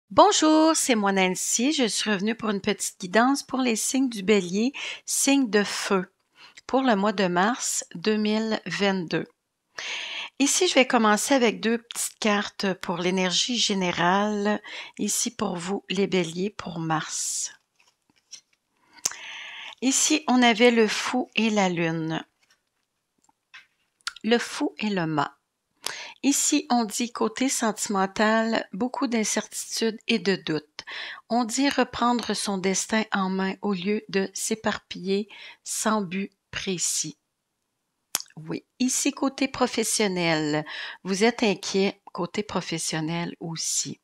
Bonjour, c'est moi Nancy. Je suis revenue pour une petite guidance pour les signes du Bélier, signes de feu, pour le mois de mars 2022. Ici, je vais commencer avec deux petites cartes pour l'énergie générale, ici pour vous, les Béliers, pour mars. Ici, on avait le fou et la lune. Le fou et le mât. Ici, on dit côté sentimental, beaucoup d'incertitudes et de doutes. On dit reprendre son destin en main au lieu de s'éparpiller sans but précis. Oui. Ici, côté professionnel, vous êtes inquiet côté professionnel aussi.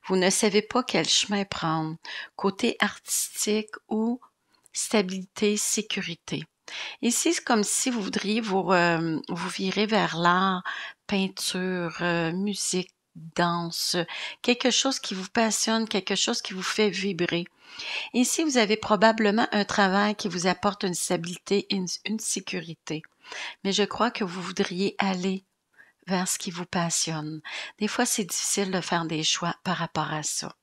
Vous ne savez pas quel chemin prendre. Côté artistique ou stabilité, sécurité. Ici, c'est comme si vous voudriez vous virer vers l'art, peinture, musique, danse, quelque chose qui vous passionne, quelque chose qui vous fait vibrer. Ici, vous avez probablement un travail qui vous apporte une stabilité et une sécurité. Mais je crois que vous voudriez aller vers ce qui vous passionne. Des fois, c'est difficile de faire des choix par rapport à ça.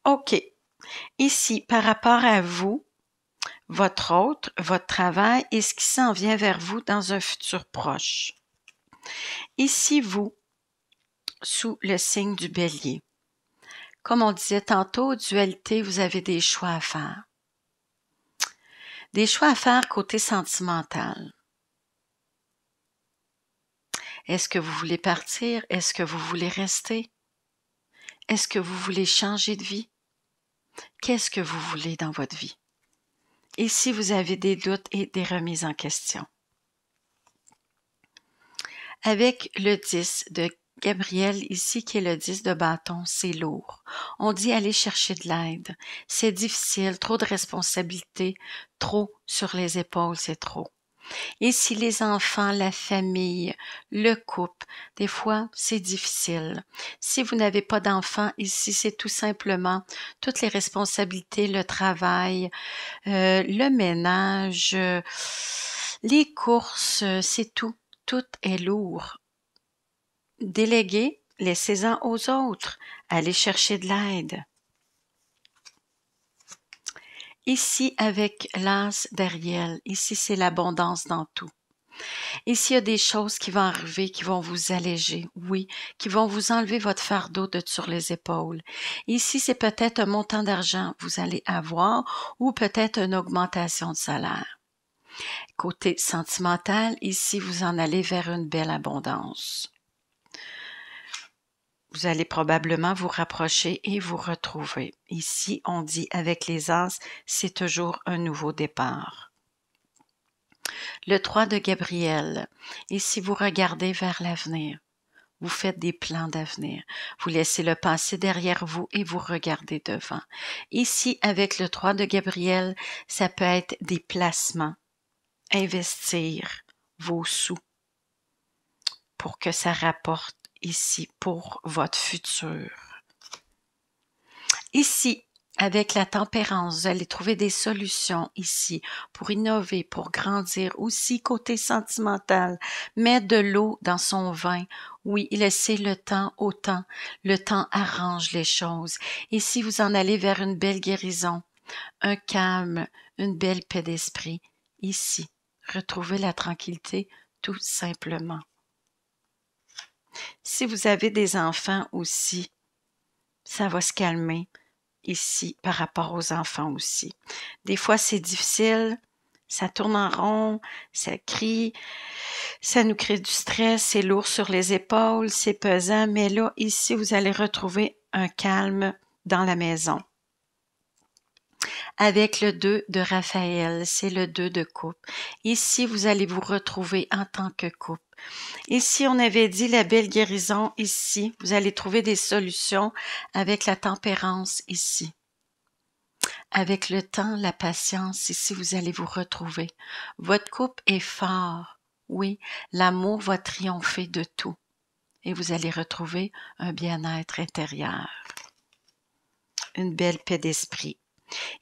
OK. Ici, par rapport à vous, votre autre, votre travail et ce qui s'en vient vers vous dans un futur proche. Ici, vous, sous le signe du Bélier. Comme on disait tantôt, dualité, vous avez des choix à faire. Des choix à faire côté sentimental. Est-ce que vous voulez partir? Est-ce que vous voulez rester? Est-ce que vous voulez changer de vie? Qu'est-ce que vous voulez dans votre vie? Ici, vous avez des doutes et des remises en question. Avec le 10 de Gabriel, ici, qui est le 10 de bâton, c'est lourd. On dit aller chercher de l'aide. C'est difficile, trop de responsabilités, trop sur les épaules, c'est trop. Ici, les enfants, la famille, le couple, des fois, c'est difficile. Si vous n'avez pas d'enfants, ici, c'est tout simplement toutes les responsabilités, le travail, le ménage, les courses, c'est tout. Tout est lourd. Déléguez, laissez-en aux autres. Allez chercher de l'aide. Ici, avec l'as d'Ariel, ici, c'est l'abondance dans tout. Ici, il y a des choses qui vont arriver, qui vont vous alléger, oui, qui vont vous enlever votre fardeau de sur les épaules. Ici, c'est peut-être un montant d'argent que vous allez avoir ou peut-être une augmentation de salaire. Côté sentimental, ici, vous en allez vers une belle abondance. Vous allez probablement vous rapprocher et vous retrouver. Ici, on dit avec les as, c'est toujours un nouveau départ. Le 3 de Gabriel. Ici, vous regardez vers l'avenir. Vous faites des plans d'avenir. Vous laissez le passé derrière vous et vous regardez devant. Ici, avec le 3 de Gabriel, ça peut être des placements. Investir vos sous pour que ça rapporte ici pour votre futur. Ici, avec la tempérance, vous allez trouver des solutions ici pour innover, pour grandir. Aussi, côté sentimental, mettre de l'eau dans son vin. Oui, laissez le temps au temps. Le temps arrange les choses. Ici, vous en allez vers une belle guérison, un calme, une belle paix d'esprit. Ici, retrouvez la tranquillité tout simplement. Si vous avez des enfants aussi, ça va se calmer ici par rapport aux enfants aussi. Des fois, c'est difficile, ça tourne en rond, ça crie, ça nous crée du stress, c'est lourd sur les épaules, c'est pesant, mais là, ici, vous allez retrouver un calme dans la maison. Avec le 2 de Raphaël, c'est le 2 de coupe. Ici, vous allez vous retrouver en tant que couple. Ici, on avait dit la belle guérison. Ici, vous allez trouver des solutions avec la tempérance ici. Avec le temps, la patience, ici, vous allez vous retrouver. Votre couple est fort. Oui, l'amour va triompher de tout. Et vous allez retrouver un bien-être intérieur. Une belle paix d'esprit.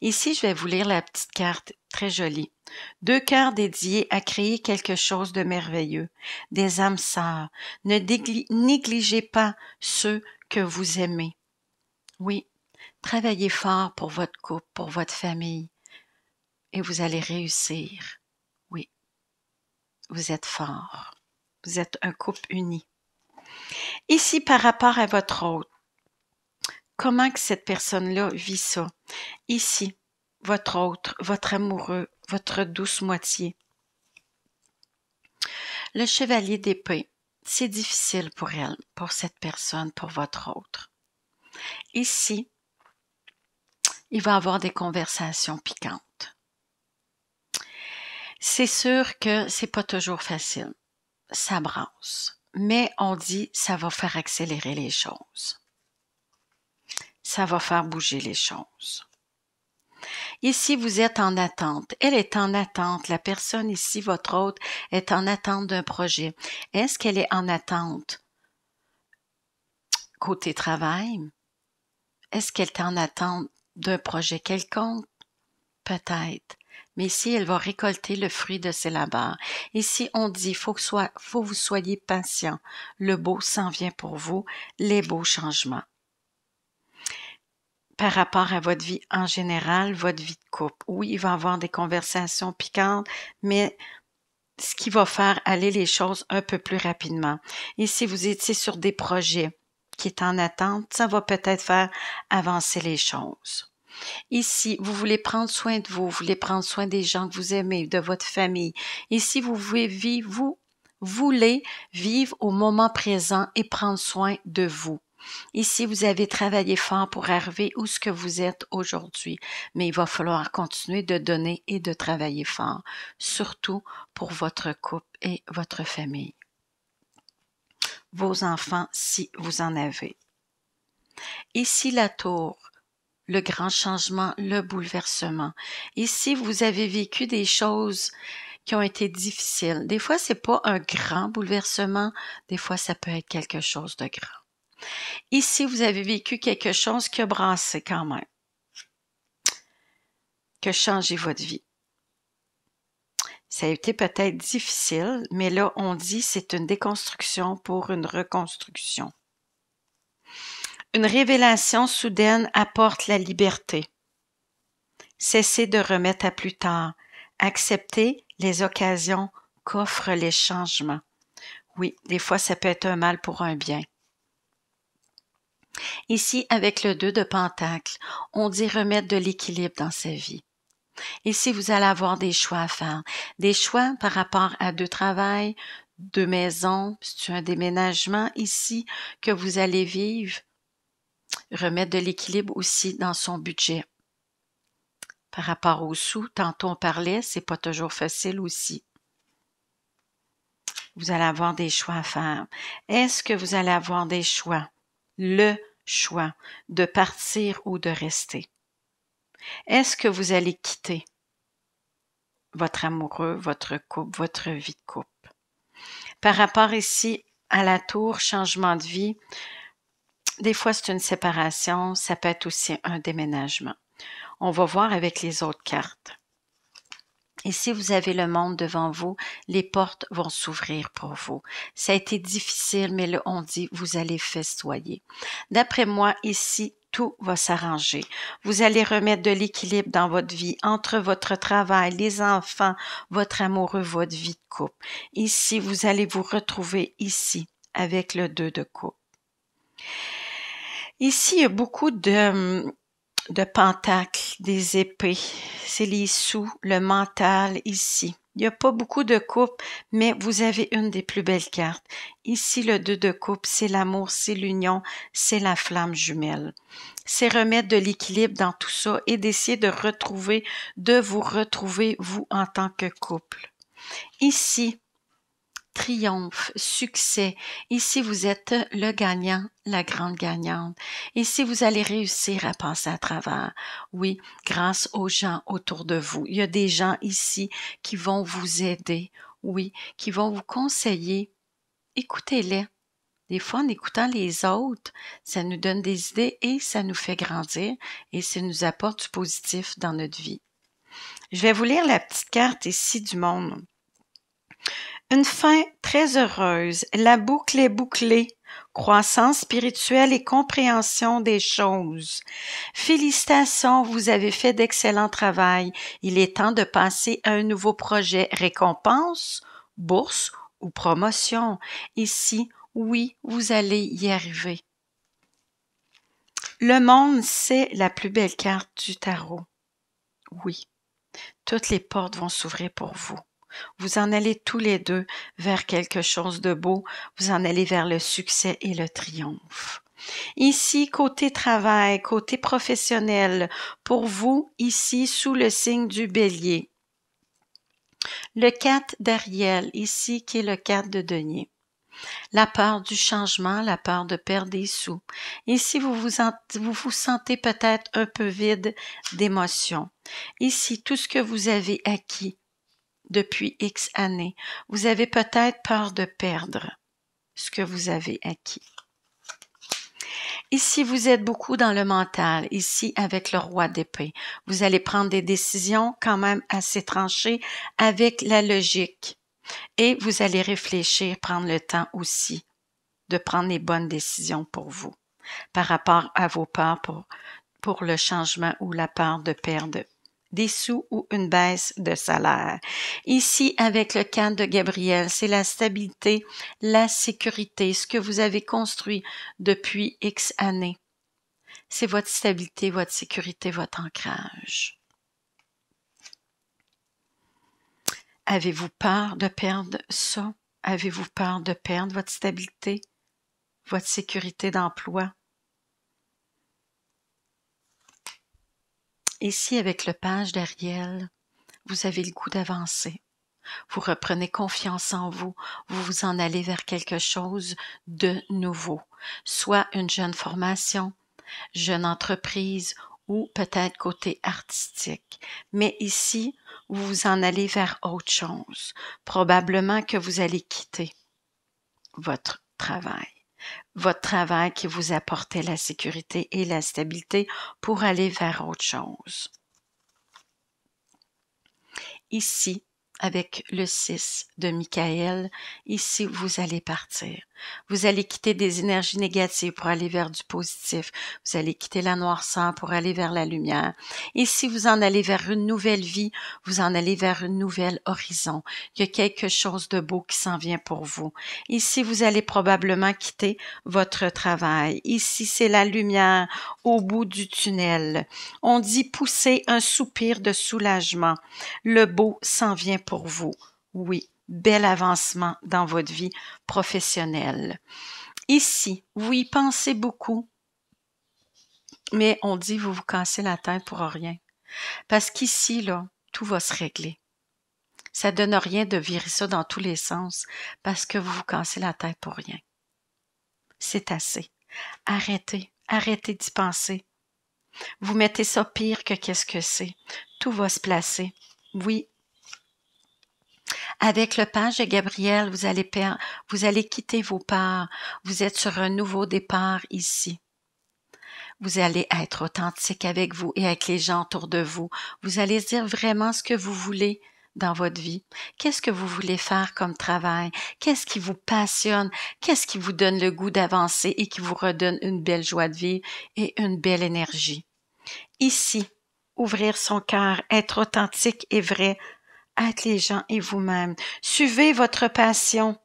Ici, je vais vous lire la petite carte, très jolie. 2 cœurs dédiés à créer quelque chose de merveilleux. Des âmes sœurs. Ne négligez pas ceux que vous aimez. Oui, travaillez fort pour votre couple, pour votre famille, et vous allez réussir. Oui, vous êtes fort. Vous êtes un couple uni. Ici, par rapport à votre autre, comment que cette personne-là vit ça? Ici, votre autre, votre amoureux, votre douce moitié. Le chevalier d'épée, c'est difficile pour elle, pour cette personne, pour votre autre. Ici, il va y avoir des conversations piquantes. C'est sûr que c'est pas toujours facile. Ça brasse. Mais on dit ça va faire accélérer les choses. Ça va faire bouger les choses. Ici, vous êtes en attente. Elle est en attente. La personne ici, votre hôte, est en attente d'un projet. Est-ce qu'elle est en attente côté travail? Est-ce qu'elle est en attente d'un projet quelconque? Peut-être. Mais ici, elle va récolter le fruit de ses labeurs. Ici, on dit, faut que vous soyez patient. Le beau s'en vient pour vous, les beaux changements. Par rapport à votre vie en général, votre vie de couple. Oui, il va y avoir des conversations piquantes, mais ce qui va faire aller les choses un peu plus rapidement. Et si vous étiez sur des projets qui est en attente, ça va peut-être faire avancer les choses. Ici, vous voulez prendre soin de vous voulez prendre soin des gens que vous aimez, de votre famille. Ici, vous voulez vivre au moment présent et prendre soin de vous. Ici, vous avez travaillé fort pour arriver où ce que vous êtes aujourd'hui, mais il va falloir continuer de donner et de travailler fort, surtout pour votre couple et votre famille. Vos enfants, si vous en avez. Ici, la tour, le grand changement, le bouleversement. Ici, vous avez vécu des choses qui ont été difficiles. Des fois, c'est pas un grand bouleversement, des fois, ça peut être quelque chose de grand. Ici, vous avez vécu quelque chose qui a brassé quand même, qui a changé votre vie. Ça a été peut-être difficile, mais là, on dit c'est une déconstruction pour une reconstruction. Une révélation soudaine apporte la liberté. Cessez de remettre à plus tard. Acceptez les occasions qu'offrent les changements. Oui, des fois, ça peut être un mal pour un bien. Ici, avec le 2 de Pentacle, on dit remettre de l'équilibre dans sa vie. Ici, vous allez avoir des choix à faire. Des choix par rapport à 2 travails, 2 maisons, c'est un déménagement ici que vous allez vivre. Remettre de l'équilibre aussi dans son budget. Par rapport aux sous, tantôt on parlait, c'est pas toujours facile aussi. Vous allez avoir des choix à faire. Est-ce que vous allez avoir des choix? Le choix de partir ou de rester. Est-ce que vous allez quitter votre amoureux, votre couple, votre vie de couple? Par rapport ici à la tour, changement de vie, des fois c'est une séparation, ça peut être aussi un déménagement. On va voir avec les autres cartes. Ici, vous avez le monde devant vous, les portes vont s'ouvrir pour vous. Ça a été difficile, mais là, on dit, vous allez festoyer. D'après moi, ici, tout va s'arranger. Vous allez remettre de l'équilibre dans votre vie, entre votre travail, les enfants, votre amoureux, votre vie de couple. Ici, vous allez vous retrouver ici, avec le 2 de coupe. Ici, il y a beaucoup de pentacles, des épées. C'est les sous, le mental ici. Il n'y a pas beaucoup de coupes, mais vous avez une des plus belles cartes. Ici, le 2 de coupe, c'est l'amour, c'est l'union, c'est la flamme jumelle. C'est remettre de l'équilibre dans tout ça et d'essayer de vous retrouver, vous, en tant que couple. Ici, triomphe, succès. Ici, vous êtes le gagnant, la grande gagnante. Ici, vous allez réussir à passer à travers. Oui, grâce aux gens autour de vous. Il y a des gens ici qui vont vous aider. Oui, qui vont vous conseiller. Écoutez-les. Des fois, en écoutant les autres, ça nous donne des idées et ça nous fait grandir et ça nous apporte du positif dans notre vie. Je vais vous lire la petite carte ici du monde. Une fin très heureuse. La boucle est bouclée. Croissance spirituelle et compréhension des choses. Félicitations, vous avez fait d'excellent travail. Il est temps de passer à un nouveau projet. Récompense, bourse ou promotion. Ici, oui, vous allez y arriver. Le monde, c'est la plus belle carte du tarot. Oui, toutes les portes vont s'ouvrir pour vous. Vous en allez tous les deux vers quelque chose de beau. Vous en allez vers le succès et le triomphe. Ici, côté travail, côté professionnel, pour vous, ici, sous le signe du Bélier. Le 4 d'Ariel, ici, qui est le 4 de denier. La peur du changement, la peur de perdre des sous. Ici, vous vous sentez peut-être un peu vide d'émotions. Ici, tout ce que vous avez acquis depuis X années, vous avez peut-être peur de perdre ce que vous avez acquis. Ici, vous êtes beaucoup dans le mental, ici avec le roi d'épée. Vous allez prendre des décisions quand même assez tranchées avec la logique. Et vous allez réfléchir, prendre le temps aussi de prendre les bonnes décisions pour vous par rapport à vos peurs pour le changement ou la peur de perdre des sous ou une baisse de salaire. Ici, avec le 4 de Gabriel, c'est la stabilité, la sécurité, ce que vous avez construit depuis X années. C'est votre stabilité, votre sécurité, votre ancrage. Avez-vous peur de perdre ça? Avez-vous peur de perdre votre stabilité, votre sécurité d'emploi? Ici, avec le page d'Ariel, vous avez le goût d'avancer. Vous reprenez confiance en vous, vous vous en allez vers quelque chose de nouveau, soit une jeune formation, jeune entreprise ou peut-être côté artistique. Mais ici, vous vous en allez vers autre chose. Probablement que vous allez quitter votre travail. Votre travail qui vous apportait la sécurité et la stabilité pour aller vers autre chose. Ici, avec le 6 de Michael, ici, vous allez partir. Vous allez quitter des énergies négatives pour aller vers du positif. Vous allez quitter la noirceur pour aller vers la lumière. Ici, vous en allez vers une nouvelle vie. Vous en allez vers une nouvelle horizon. Il y a quelque chose de beau qui s'en vient pour vous. Ici, vous allez probablement quitter votre travail. Ici, c'est la lumière au bout du tunnel. On dit pousser un soupir de soulagement. Le beau s'en vient pour vous. Oui, bel avancement dans votre vie professionnelle. Ici, vous y pensez beaucoup, mais on dit vous vous cassez la tête pour rien. Parce qu'ici, là, tout va se régler. Ça ne donne rien de virer ça dans tous les sens parce que vous vous cassez la tête pour rien. C'est assez. Arrêtez d'y penser. Vous mettez ça pire que qu'est-ce que c'est. Tout va se placer. Oui. Avec le page de Gabriel, vous allez quitter vos parts. Vous êtes sur un nouveau départ ici. Vous allez être authentique avec vous et avec les gens autour de vous. Vous allez dire vraiment ce que vous voulez dans votre vie. Qu'est-ce que vous voulez faire comme travail? Qu'est-ce qui vous passionne? Qu'est-ce qui vous donne le goût d'avancer et qui vous redonne une belle joie de vivre et une belle énergie? Ici, ouvrir son cœur, être authentique et vrai, être les gens et vous-même. Suivez votre passion.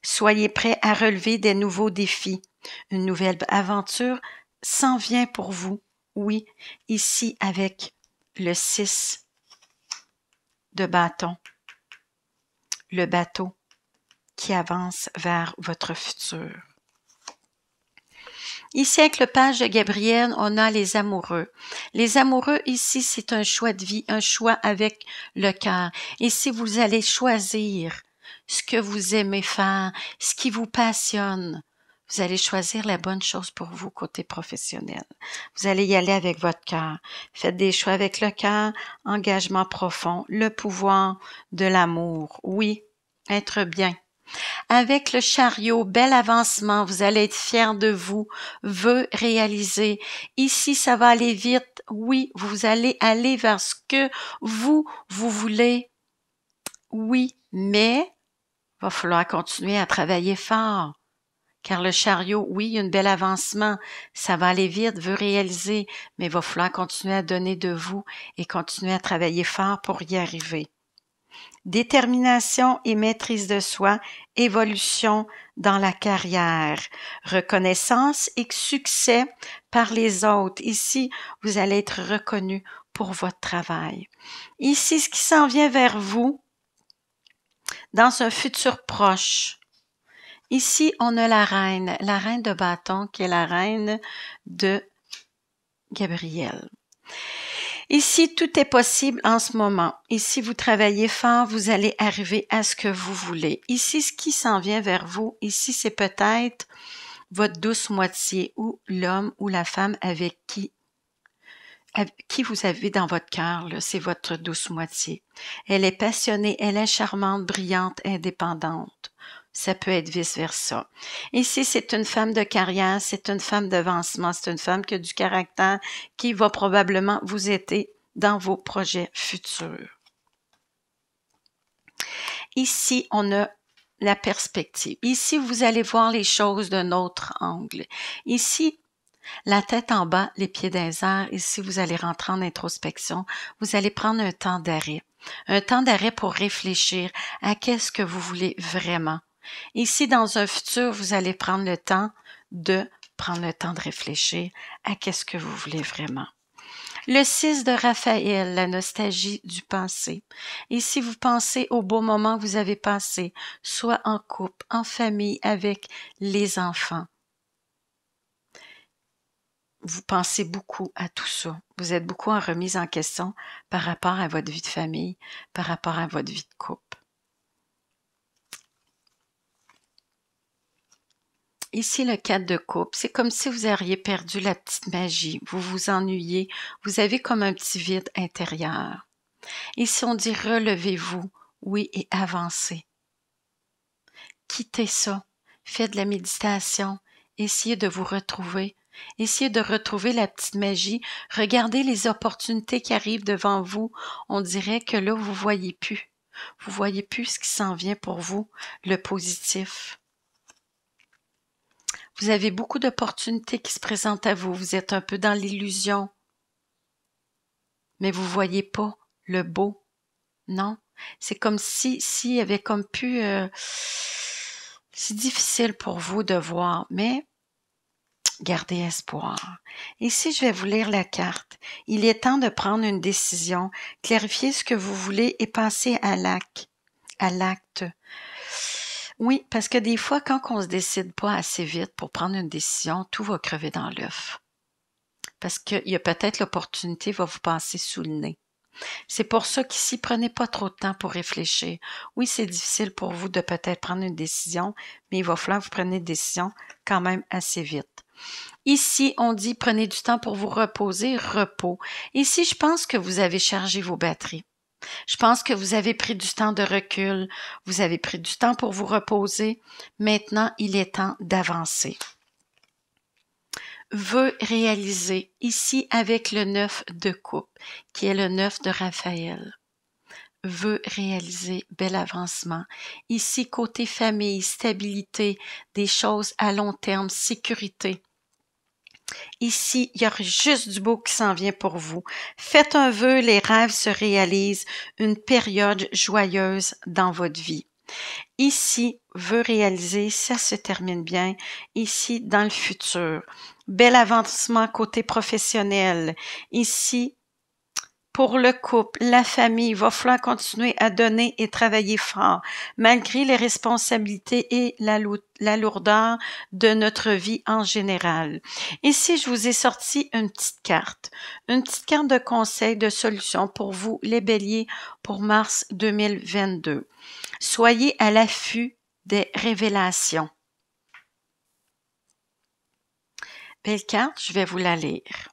Soyez prêts à relever des nouveaux défis. Une nouvelle aventure s'en vient pour vous. Oui, ici avec le 6 de bâton. Le bateau qui avance vers votre futur. Ici, avec le page de Gabriel, on a les amoureux. Les amoureux, ici, c'est un choix de vie, un choix avec le cœur. Ici, vous allez choisir ce que vous aimez faire, ce qui vous passionne. Vous allez choisir la bonne chose pour vous côté professionnel. Vous allez y aller avec votre cœur. Faites des choix avec le cœur, engagement profond, le pouvoir de l'amour. Oui, être bien. Avec le chariot, bel avancement, vous allez être fiers de vous, vœux réalisés. Ici, ça va aller vite. Oui, vous allez aller vers ce que vous voulez. Oui, mais il va falloir continuer à travailler fort. Car le chariot, oui, il y a un bel avancement, ça va aller vite, veut réaliser, mais il va falloir continuer à donner de vous et continuer à travailler fort pour y arriver. Détermination et maîtrise de soi, évolution dans la carrière, reconnaissance et succès par les autres. Ici, vous allez être reconnu pour votre travail. Ici, ce qui s'en vient vers vous, dans un futur proche. Ici, on a la reine de bâton, qui est la reine de Gabriel. Ici, tout est possible en ce moment. Ici, vous travaillez fort, vous allez arriver à ce que vous voulez. Ici, ce qui s'en vient vers vous, ici, c'est peut-être votre douce moitié ou l'homme ou la femme avec qui vous avez dans votre cœur, c'est votre douce moitié. Elle est passionnée, elle est charmante, brillante, indépendante. Ça peut être vice-versa. Ici, c'est une femme de carrière, c'est une femme d'avancement, c'est une femme qui a du caractère, qui va probablement vous aider dans vos projets futurs. Ici, on a la perspective. Ici, vous allez voir les choses d'un autre angle. Ici, la tête en bas, les pieds dans les airs. Ici, vous allez rentrer en introspection. Vous allez prendre un temps d'arrêt. Un temps d'arrêt pour réfléchir à qu'est-ce que vous voulez vraiment. Ici, dans un futur, vous allez prendre le temps de réfléchir à qu'est-ce que vous voulez vraiment. Le 6 de Raphaël, la nostalgie du passé. Ici, vous pensez aux beaux moments que vous avez passés, soit en couple, en famille, avec les enfants. Vous pensez beaucoup à tout ça. Vous êtes beaucoup en remise en question par rapport à votre vie de famille, par rapport à votre vie de couple. Ici, le 4 de coupe, c'est comme si vous auriez perdu la petite magie, vous vous ennuyez, vous avez comme un petit vide intérieur. Ici, on dit relevez-vous, oui, et avancez. Quittez ça, faites de la méditation, essayez de vous retrouver, essayez de retrouver la petite magie, regardez les opportunités qui arrivent devant vous, on dirait que là, vous voyez plus ce qui s'en vient pour vous, le positif. Vous avez beaucoup d'opportunités qui se présentent à vous. Vous êtes un peu dans l'illusion. Mais vous ne voyez pas le beau. Non. C'est comme s'il y avait comme plus... c'est difficile pour vous de voir, mais gardez espoir. Ici, je vais vous lire la carte. Il est temps de prendre une décision, clarifier ce que vous voulez et passer à l'acte. Oui, parce que des fois, quand on ne se décide pas assez vite pour prendre une décision, tout va crever dans l'œuf. Parce qu'il y a peut-être l'opportunité va vous passer sous le nez. C'est pour ça qu'ici, prenez pas trop de temps pour réfléchir. Oui, c'est difficile pour vous de peut-être prendre une décision, mais il va falloir que vous preniez une décision quand même assez vite. Ici, on dit prenez du temps pour vous reposer, repos. Ici, je pense que vous avez chargé vos batteries. Je pense que vous avez pris du temps de recul, vous avez pris du temps pour vous reposer. Maintenant, il est temps d'avancer. Vœux réalisés, ici avec le 9 de coupe, qui est le 9 de Raphaël. Vœux réalisés, bel avancement. Ici, côté famille, stabilité, des choses à long terme, sécurité. Ici, il y a juste du beau qui s'en vient pour vous. Faites un vœu, les rêves se réalisent, une période joyeuse dans votre vie. Ici, vœu réalisé, ça se termine bien. Ici, dans le futur. Bel avancement côté professionnel. Ici, pour le couple, la famille, il va falloir continuer à donner et travailler fort, malgré les responsabilités et la lourdeur de notre vie en général. Ici, je vous ai sorti une petite carte de conseils, de solutions pour vous, les béliers, pour mars 2022. Soyez à l'affût des révélations. Belle carte, je vais vous la lire.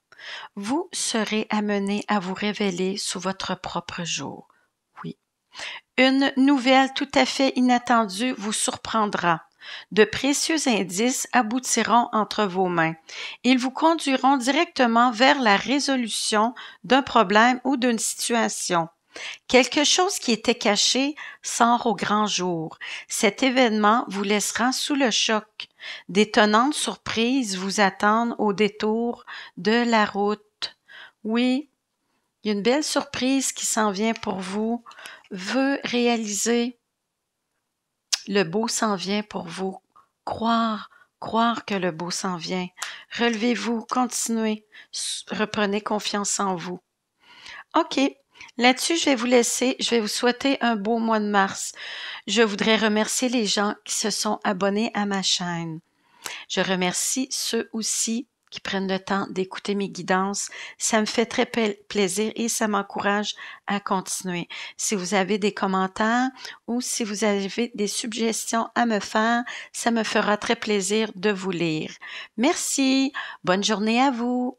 Vous serez amené à vous révéler sous votre propre jour. Oui. Une nouvelle tout à fait inattendue vous surprendra. De précieux indices aboutiront entre vos mains. Ils vous conduiront directement vers la résolution d'un problème ou d'une situation. Quelque chose qui était caché sort au grand jour. Cet événement vous laissera sous le choc. D'étonnantes surprises vous attendent au détour de la route. Oui, il y a une belle surprise qui s'en vient pour vous. Veut réaliser. Le beau s'en vient pour vous. Croire que le beau s'en vient. Relevez-vous, continuez. Reprenez confiance en vous. OK. Là-dessus, je vais vous laisser. Je vais vous souhaiter un beau mois de mars. Je voudrais remercier les gens qui se sont abonnés à ma chaîne. Je remercie ceux aussi qui prennent le temps d'écouter mes guidances. Ça me fait très plaisir et ça m'encourage à continuer. Si vous avez des commentaires ou si vous avez des suggestions à me faire, ça me fera très plaisir de vous lire. Merci. Bonne journée à vous.